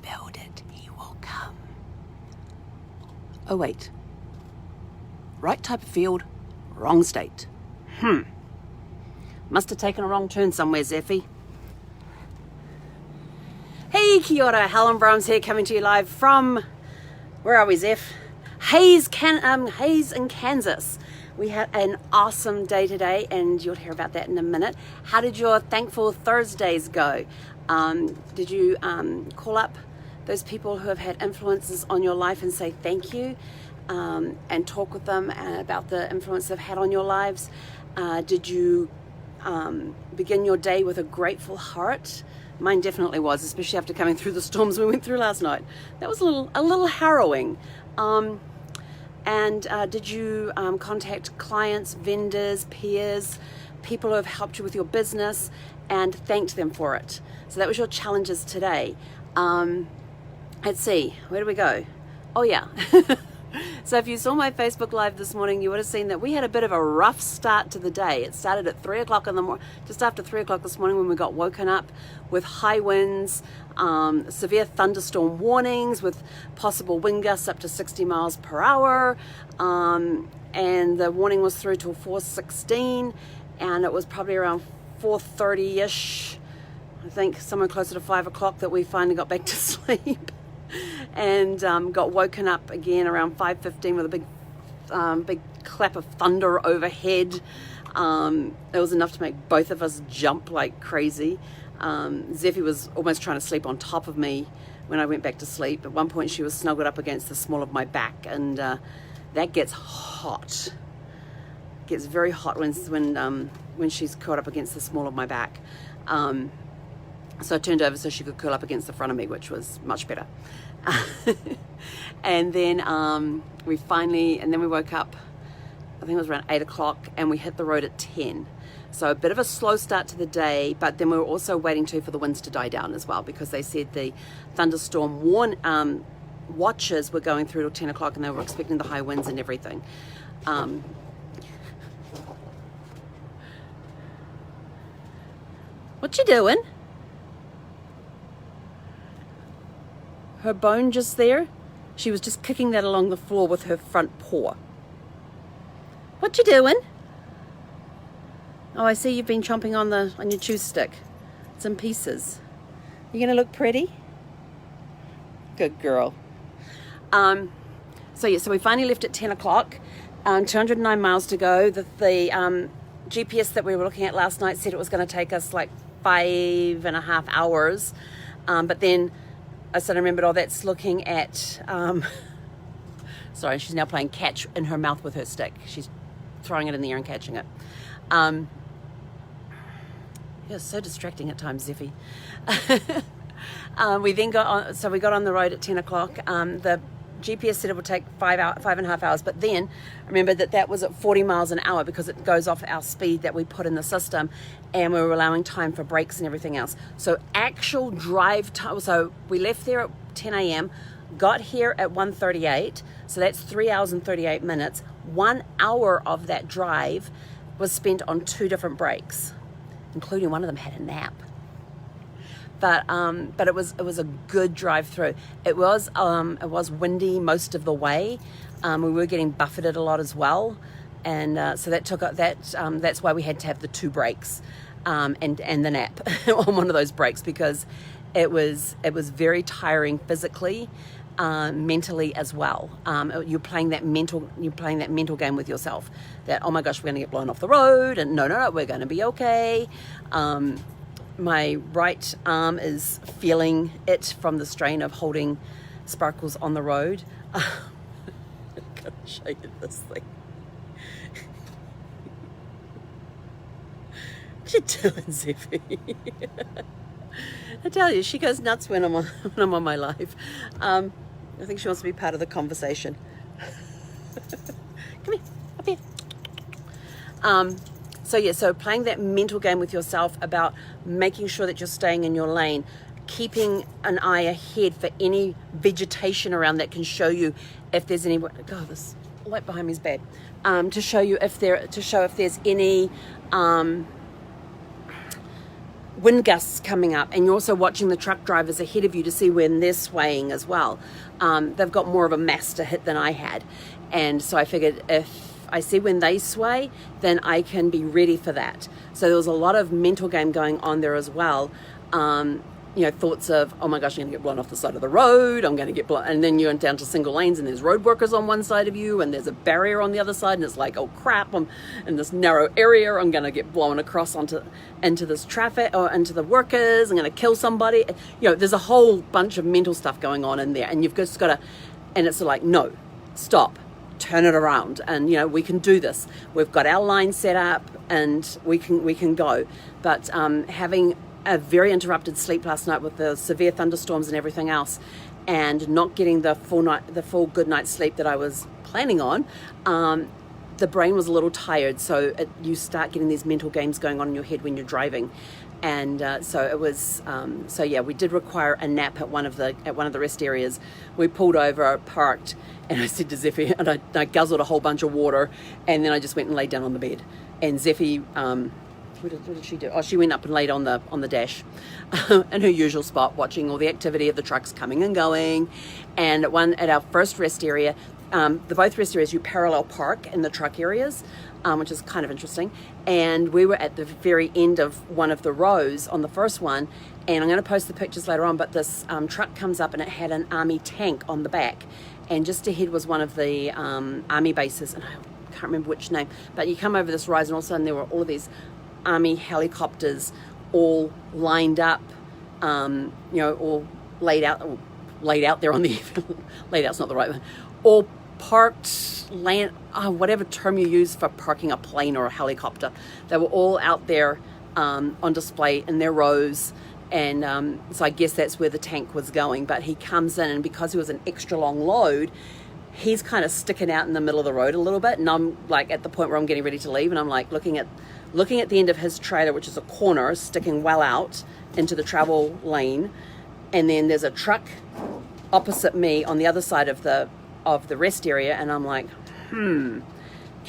build it, he will come. Oh wait, right type of field, wrong state. Must have taken a wrong turn somewhere, Zeffy. Hey, kia ora, Helen Brahms here, coming to you live from, where are we, Zeph? Hayes in Kansas. We had an awesome day today, and you'll hear about that in a minute. How did your Thankful Thursdays go? Did you call up those people who have had influences on your life and say thank you, and talk with them about the influence they've had on your lives? Did you begin your day with a grateful heart? Mine definitely was, especially after coming through the storms we went through last night. That was a little harrowing. Did you contact clients, vendors, peers, people who have helped you with your business, and thanked them for it? So that was your challenges today. Let's see, where do we go? Oh yeah. So if you saw my Facebook Live this morning, you would have seen that we had a bit of a rough start to the day. It started at 3 o'clock in the morning, just after 3 o'clock this morning, when we got woken up with high winds, severe thunderstorm warnings with possible wind gusts up to 60 miles per hour. And the warning was through till 4:16, and it was probably around 4:30-ish, I think, somewhere closer to 5 o'clock, that we finally got back to sleep. And got woken up again around 5:15 with a big clap of thunder overhead. It was enough to make both of us jump like crazy. Zeffy was almost trying to sleep on top of me when I went back to sleep. At one point she was snuggled up against the small of my back, and that gets hot. It gets very hot when she's curled up against the small of my back. So I turned over so she could curl up against the front of me, which was much better. And then we woke up, I think it was around 8 o'clock, and we hit the road at 10. So a bit of a slow start to the day, but then we were also waiting for the winds to die down as well, because they said the thunderstorm watches were going through till 10 o'clock, and they were expecting the high winds and everything. What you doing? Her bone just there, she was just kicking that along the floor with her front paw. What you doing? Oh, I see you've been chomping on your chew stick. It's in pieces. You gonna look pretty? Good girl. So we finally left at 10 o'clock. 209 miles to go. The GPS that we were looking at last night said it was going to take us like 5.5 hours. But then I suddenly remembered, that's looking at, sorry, she's now playing catch in her mouth with her stick. She's throwing it in the air and catching it. Yeah, so distracting at times, Zeffy. We then we got on the road at 10 o'clock. The GPS said it would take 5.5 hours, but then remember that was at 40 miles an hour, because it goes off our speed that we put in the system, and we were allowing time for breaks and everything else. So actual drive time, so we left there at 10 a.m., got here at 1:38, so that's 3 hours and 38 minutes. 1 hour of that drive was spent on 2 different breaks, including one of them had a nap. But it was a good drive through. It was windy most of the way. We were getting buffeted a lot as well, and so that's why we had to have the 2 breaks, and the nap on one of those breaks, because it was very tiring physically, mentally as well. You're playing that mental game with yourself, that, oh my gosh, we're going to get blown off the road, and no, we're going to be okay. My right arm is feeling it from the strain of holding Sparkles on the road. I'm going to show you this thing. What you doing, Zeffy? I tell you, she goes nuts when I'm on my live. I think she wants to be part of the conversation. Come here, up here. So playing that mental game with yourself about making sure that you're staying in your lane, keeping an eye ahead for any vegetation around that can show you if there's any. God, this light behind me is bad. To show if there's any wind gusts coming up, and you're also watching the truck drivers ahead of you to see when they're swaying as well. They've got more of a mass to hit than I had, and so I figured if I see when they sway, then I can be ready for that. So there was a lot of mental game going on there as well. Thoughts of, oh my gosh, I'm going to get blown off the side of the road, I'm going to get blown, and then you're down to single lanes and there's road workers on one side of you and there's a barrier on the other side, and it's like, oh crap, I'm in this narrow area, I'm going to get blown across into this traffic or into the workers, I'm going to kill somebody. There's a whole bunch of mental stuff going on in there, and you've just got to, and it's like, no, stop, turn it around, and we can do this. We've got our line set up and we can go. But having a very interrupted sleep last night with the severe thunderstorms and everything else, and not getting the full good night's sleep that I was planning on, the brain was a little tired. So you start getting these mental games going on in your head when you're driving, and so it was. We did require a nap at one of the rest areas. We pulled over, parked, and I said to Zeffie, and I guzzled a whole bunch of water, and then I just went and laid down on the bed, and Zeffie. What did she do? Oh, she went up and laid on the dash in her usual spot, watching all the activity of the trucks coming and going. And at our first rest area, both rest areas, you parallel park in the truck areas, which is kind of interesting. And we were at the very end of one of the rows on the first one, and I'm going to post the pictures later on, but this truck comes up and it had an army tank on the back, and just ahead was one of the army bases, and I can't remember which name, but you come over this rise and all of a sudden there were all of these army helicopters all lined up, all laid out there on the laid out's not the right one, all parked, whatever term you use for parking a plane or a helicopter. They were all out there on display in their rows, and so I guess that's where the tank was going. But he comes in, and because he was an extra long load, he's kind of sticking out in the middle of the road a little bit, and I'm like at the point where I'm getting ready to leave, and I'm like looking at the end of his trailer, which is a corner sticking well out into the travel lane, and then there's a truck opposite me on the other side of the rest area, and I'm like, and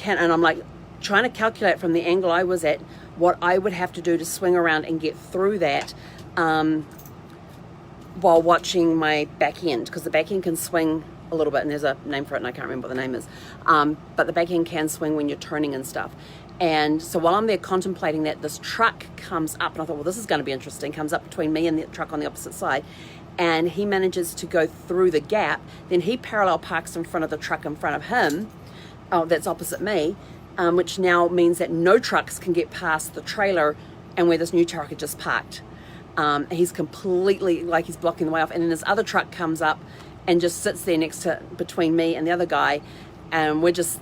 I'm like trying to calculate from the angle I was at what I would have to do to swing around and get through that while watching my back end, because the back end can swing a little bit, and there's a name for it and I can't remember what the name is, but the back end can swing when you're turning and stuff. And so while I'm there contemplating that, this truck comes up, and I thought, well, this is going to be interesting, comes up between me and the truck on the opposite side, and he manages to go through the gap. Then he parallel parks in front of the truck in front of him, that's opposite me, which now means that no trucks can get past the trailer and where this new truck had just parked. He's completely, like, he's blocking the way off, and then this other truck comes up and just sits there between me and the other guy, and we're just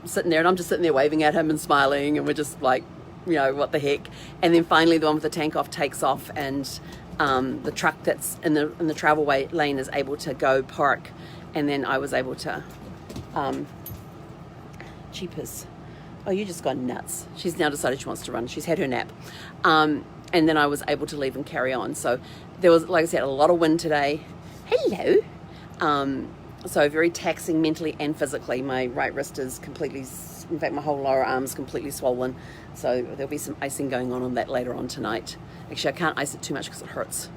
sitting there, and I'm just sitting there waving at him and smiling, and we're just like, what the heck. And then finally the one with the tank off takes off, and the truck that's in the travel lane is able to go park, and then I was able to cheapers. Oh, you just gone nuts. She's now decided she wants to run. She's had her nap. And then I was able to leave and carry on. So there was, like I said, a lot of wind today. Hello. So very taxing mentally and physically. My right wrist is completely, in fact, my whole lower arm is completely swollen. So there'll be some icing going on that later on tonight. Actually, I can't ice it too much because it hurts.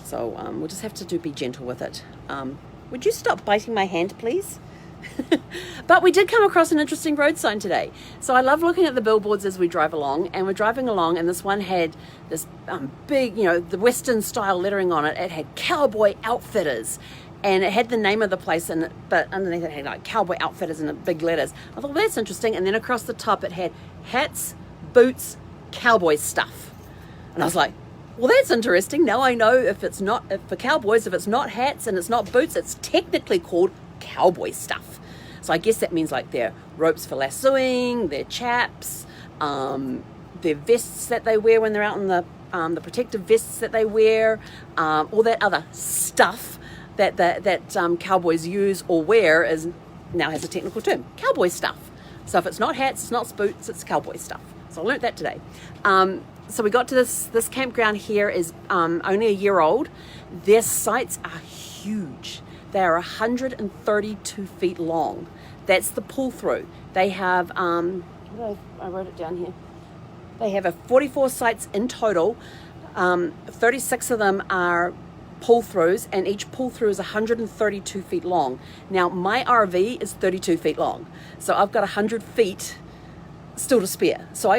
So we'll just have to be gentle with it. Would you stop biting my hand, please? But we did come across an interesting road sign today. So I love looking at the billboards as we drive along, and we're driving along, and this one had this big, the Western style lettering on it. It had Cowboy Outfitters, and it had the name of the place in it, but underneath it had like Cowboy Outfitters in the big letters. I thought, well, that's interesting. And then across the top it had hats, boots, cowboy stuff. And I was like, well, that's interesting. Now I know if for cowboys, if it's not hats and it's not boots, it's technically called cowboy stuff. So I guess that means like their ropes for lassoing, their chaps, their vests that they wear when they're out in the protective vests that they wear, all that other stuff that cowboys use or wear now has a technical term, cowboy stuff. So if it's not hats, it's not boots, it's cowboy stuff. So I learnt that today. So we got to this campground here is only a year old. Their sites are huge. They are 132 feet long. That's the pull through. They have, I wrote it down here. They have 44 sites in total. 36 of them are pull-throughs, and each pull-through is 132 feet long. Now, my RV is 32 feet long, so I've got 100 feet still to spare. So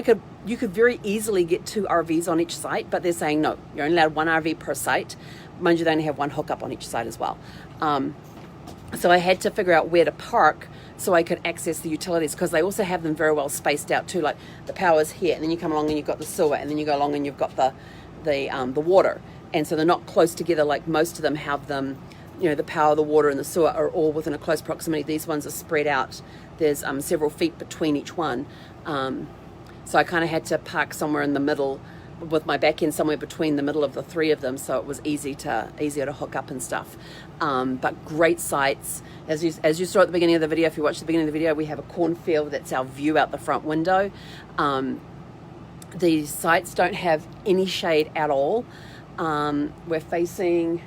you could very easily get 2 RVs on each site, but they're saying no, you're only allowed 1 RV per site. Mind you, they only have 1 hookup on each site as well. So I had to figure out where to park so I could access the utilities, because they also have them very well spaced out too. Like the power's here, and then you come along and you've got the sewer, and then you go along and you've got the water. And so they're not close together like most of them have them. You know, the power, the water, and the sewer are all within a close proximity. These ones are spread out. There's several feet between each one. So I kind of had to park somewhere in the middle, with my back end somewhere between the middle of the 3 of them, so it was easier to hook up and stuff. But great sites. As you saw at the beginning of the video, if you watched the beginning of the video, we have a cornfield. That's our view out the front window. These sites don't have any shade at all. We're facing,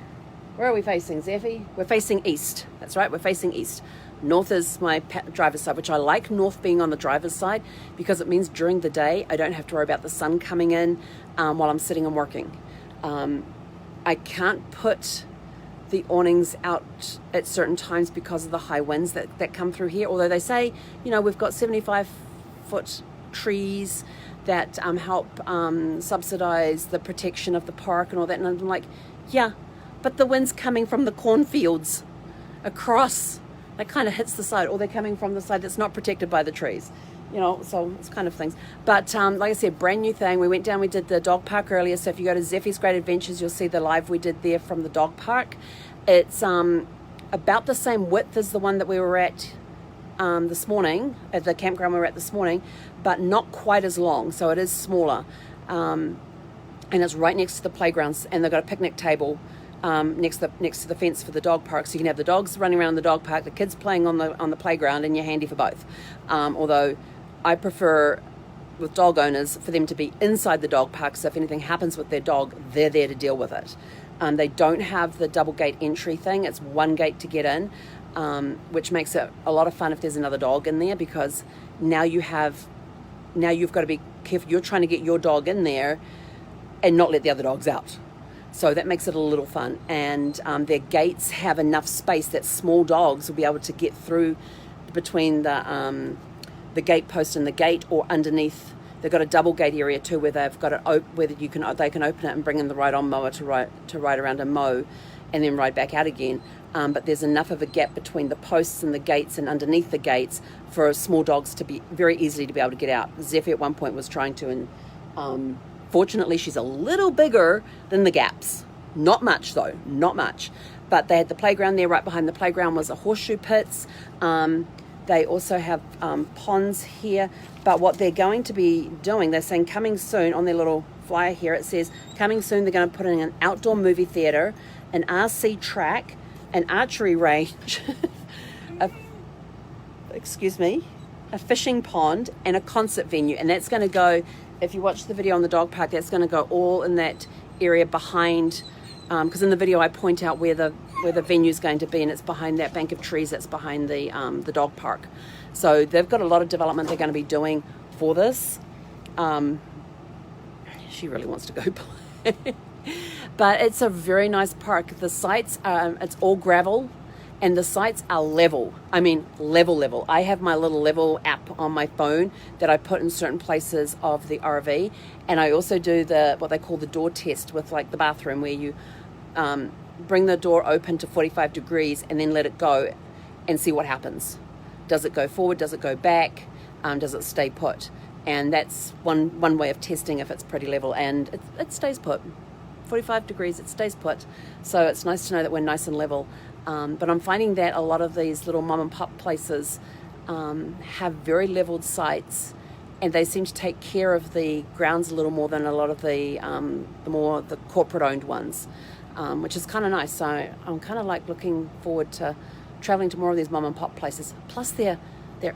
where are we facing, Zeffy? We're facing east. That's right, we're facing east. North is my driver's side, which I like north being on the driver's side, because it means during the day I don't have to worry about the sun coming in while I'm sitting and working. I can't put the awnings out at certain times because of the high winds that come through here, although they say, you know, we've got 75-foot trees that help subsidize the protection of the park and all that. And I'm like, yeah, but the wind's coming from the cornfields across. That kind of hits the side, or they're coming from the side that's not protected by the trees, you know, so it's kind of things. But like I said, brand new thing. We went down, we did the dog park earlier, so if you go to Zeffy's Great Adventures, you'll see the live we did there from the dog park. It's about the same width as the one that we were at this morning, at the campground we were at this morning, but not quite as long, so it is smaller. And it's right next to the playgrounds, and they've got a picnic table next to the fence for the dog park, so you can have the dogs running around the dog park, the kids playing on the playground, and you're handy for both. Although I prefer, with dog owners, for them to be inside the dog park, so if anything happens with their dog, they're there to deal with it. They don't have the double gate entry thing. It's 1 gate to get in, which makes it a lot of fun if there's another dog in there, because now you've got to be careful. You're trying to get your dog in there and not let the other dogs out. So that makes it a little fun. And their gates have enough space that small dogs will be able to get through between the gate post and the gate, or underneath. They've got a double gate area too, where they've got it where they can open it and bring in the ride-on mower to ride around and mow, and then ride back out again. But there's enough of a gap between the posts and the gates and underneath the gates for small dogs to be very easily to be able to get out. Zeffy at one point was trying to, and fortunately she's a little bigger than the gaps. Not much though, not much. But they had the playground there. Right behind the playground was a horseshoe pits. They also have ponds here. But what they're going to be doing, they're saying coming soon, on their little flyer here, it says coming soon they're going to put in an outdoor movie theater, an RC track, an archery range, a fishing pond, and a concert venue. And that's going to go, if you watch the video on the dog park, that's going to go all in that area behind, because in the video I point out where the venue is going to be, and it's behind that bank of trees that's behind the dog park. So they've got a lot of development they're going to be doing for this. She really wants to go play. But it's a very nice park. The sites, it's all gravel, and the sites are level. I mean, level. I have my little level app on my phone that I put in certain places of the RV, and I also do what they call the door test with like the bathroom, where you bring the door open to 45 degrees and then let it go and see what happens. Does it go forward? Does it go back? Does it stay put? And that's one way of testing if it's pretty level, and it stays put. 45 degrees, it stays put. So it's nice to know that we're nice and level. But I'm finding that a lot of these little mom and pop places have very leveled sites, and they seem to take care of the grounds a little more than a lot of the corporate owned ones, which is kind of nice. So I'm kind of like looking forward to traveling to more of these mom and pop places. Plus they're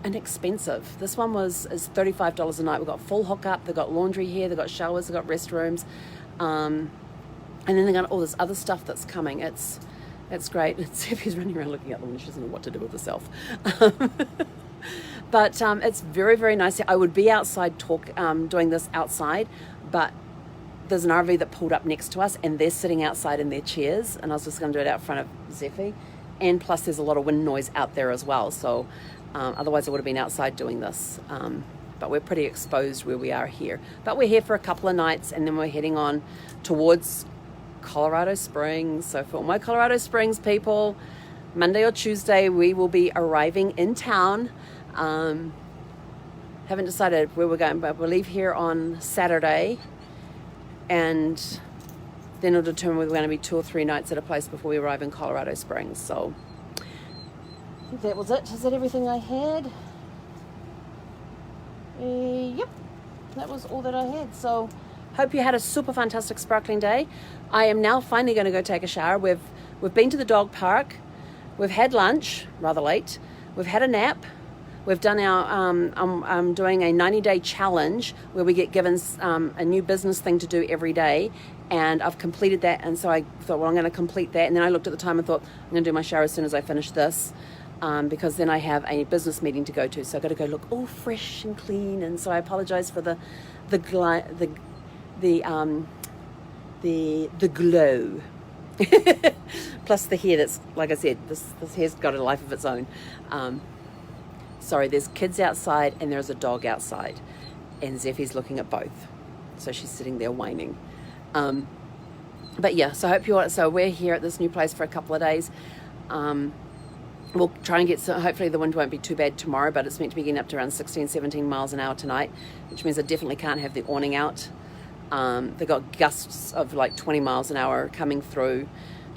inexpensive. This one is $35 a night. We've got full hookup, they've got laundry here, they've got showers, they've got restrooms, and then they've got all this other stuff that's coming. It's great. Sophie's running around looking at them and she doesn't know what to do with herself. But it's very, very nice. I would be outside doing this outside, but there's an RV that pulled up next to us, and they're sitting outside in their chairs, and I was just going to do it out front of Zephy. And plus there's a lot of wind noise out there as well, so otherwise I would have been outside doing this. But we're pretty exposed where we are here. But we're here for a couple of nights, and then we're heading on towards Colorado Springs. So for all my Colorado Springs people, Monday or Tuesday we will be arriving in town. Haven't decided where we're going, but we'll leave here on Saturday, and then we'll determine whether we're going to be 2 or 3 nights at a place before we arrive in Colorado Springs. So I think that was it. Is that everything I had? Yep, that was all that I had. So hope you had a super fantastic sparkling day. I am now finally going to go take a shower. We've been to the dog park. We've had lunch, rather late. We've had a nap. We've done our, I'm doing a 90-day challenge where we get given a new business thing to do every day, and I've completed that, and so I thought, well, I'm going to complete that, and then I looked at the time and thought, I'm going to do my shower as soon as I finish this, because then I have a business meeting to go to, so I've got to go look all fresh and clean, and so I apologize for the glow. Plus the hair that's, like I said, this hair's got a life of its own. Sorry, there's kids outside and there's a dog outside, and Zephy's looking at both, so she's sitting there whining. But yeah, so I hope you all. So we're here at this new place for a couple of days. We'll try and get some. Hopefully the wind won't be too bad tomorrow, but it's meant to be getting up to around 16, 17 miles an hour tonight, which means I definitely can't have the awning out. They've got gusts of like 20 miles an hour coming through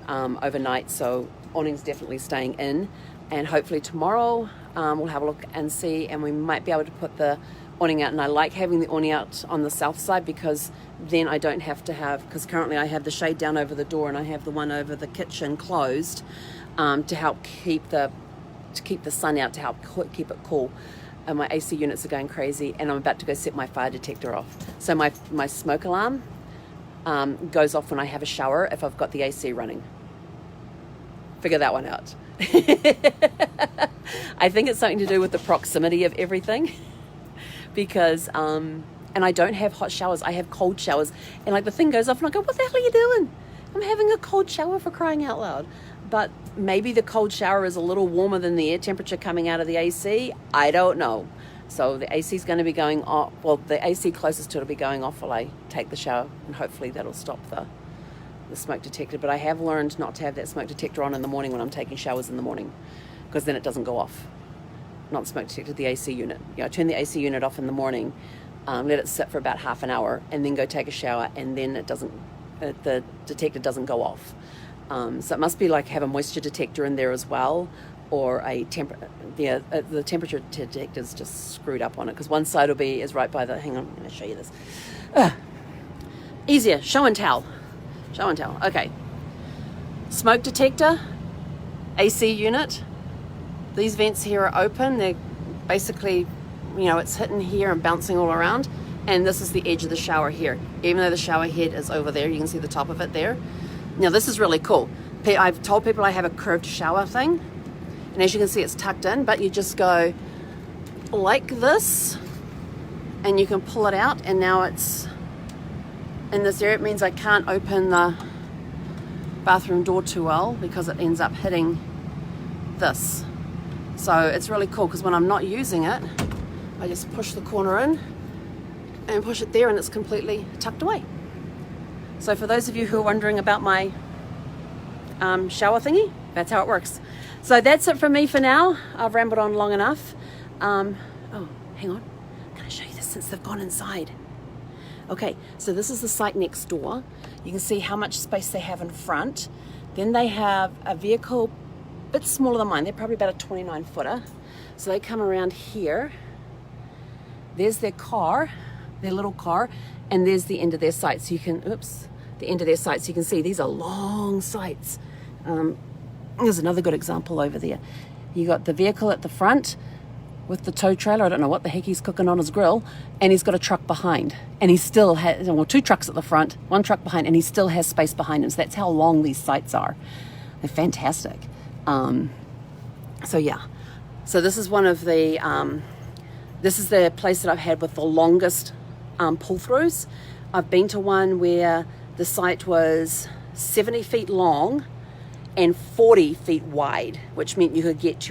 overnight, so awning's definitely staying in. And hopefully tomorrow we'll have a look and see, and we might be able to put the awning out. And I like having the awning out on the south side, because then I don't have to have, because currently I have the shade down over the door and I have the one over the kitchen closed, to help keep the sun out, to help keep it cool. And my AC units are going crazy, and I'm about to go set my fire detector off. So my smoke alarm goes off when I have a shower if I've got the AC running. Figure that one out. I think it's something to do with the proximity of everything, because and I don't have hot showers, I have cold showers, and like the thing goes off and I go, what the hell are you doing? I'm having a cold shower, for crying out loud. But maybe the cold shower is a little warmer than the air temperature coming out of the AC. I don't know. So the AC is going to be going off. Well, the AC closest to it will be going off while I take the shower, and hopefully that'll stop the smoke detector. But I have learned not to have that smoke detector on in the morning when I'm taking showers in the morning, because then it doesn't go off. Not the smoke detector, the AC unit. You know, turn the AC unit off in the morning, let it sit for about half an hour, and then go take a shower, and then the detector doesn't go off. So it must be like have a moisture detector in there as well, or the temperature detector is just screwed up on it, because one side is right by the, hang on, I'm going to show you this. Easier, show and tell. Okay. Smoke detector, AC unit. These vents here are open. They're basically, it's hitting here and bouncing all around. And this is the edge of the shower here. Even though the shower head is over there, you can see the top of it there. Now this is really cool. I've told people I have a curved shower thing. And as you can see, it's tucked in, but you just go like this, and you can pull it out, and now it's in this area. It means I can't open the bathroom door too well, because it ends up hitting this. So it's really cool, because when I'm not using it, I just push the corner in and push it there, and it's completely tucked away. So for those of you who are wondering about my shower thingy, that's how it works. So that's it from me for now. I've rambled on long enough. Oh, hang on. I'm going to show you this since they've gone inside. Okay, so this is the site next door. You can see how much space they have in front. Then they have a vehicle a bit smaller than mine. They're probably about a 29-footer. So they come around here. There's their car, their little car, and there's the end of their site. So you can, the end of their site. So you can see these are long sites. There's another good example over there. You got the vehicle at the front with the tow trailer. I don't know what the heck he's cooking on his grill, and he's got a truck behind, and he still has, 2 trucks at the front, 1 truck behind, and he still has space behind him. So that's how long these sites are. They're fantastic. So yeah, so this is one of the this is the place that I've had with the longest pull-throughs. I've been to one where the site was 70 feet long and 40 feet wide, which meant you could get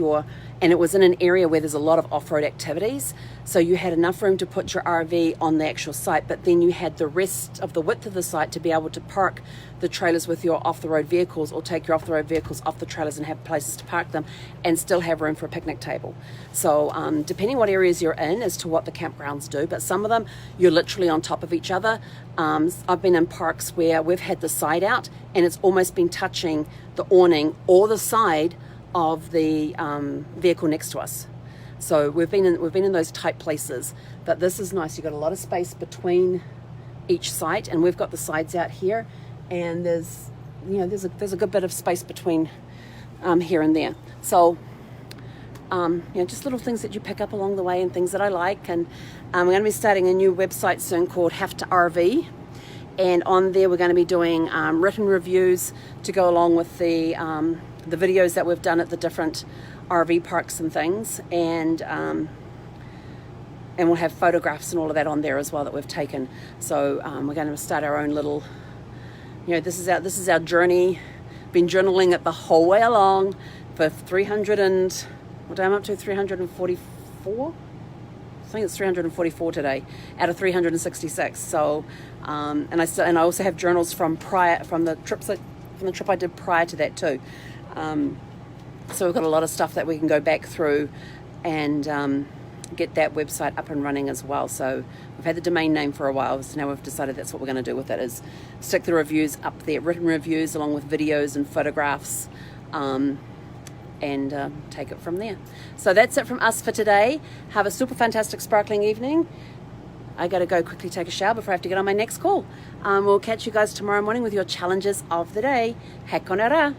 and it was in an area where there's a lot of off-road activities. So you had enough room to put your RV on the actual site, but then you had the rest of the width of the site to be able to park the trailers with your off-the-road vehicles, or take your off-the-road vehicles off the trailers and have places to park them and still have room for a picnic table. So depending what areas you're in as to what the campgrounds do, but some of them you're literally on top of each other. I've been in parks where we've had the side out and it's almost been touching the awning or the side of the vehicle next to us. So we've been in those tight places, but this is nice. You've got a lot of space between each site, and we've got the sides out here, and there's a good bit of space between here and there. So just little things that you pick up along the way and things that I like. And we're going to be starting a new website soon called Have to RV, and on there we're going to be doing written reviews to go along with the videos that we've done at the different RV parks and things, and we'll have photographs and all of that on there as well that we've taken. So we're going to start our own little, this is our journey. Been journaling it the whole way along for 300 and what am I up to? 344. I think it's 344 today out of 366. So and I also have journals from the trip I did prior to that too. So we've got a lot of stuff that we can go back through and get that website up and running as well. So we've had the domain name for a while, so now we've decided that's what we're going to do with it, is stick the reviews up there, written reviews along with videos and photographs, and take it from there. So that's it from us for today. Have a super fantastic sparkling evening. I got to go quickly take a shower before I have to get on my next call. We'll catch you guys tomorrow morning with your challenges of the day. He konera.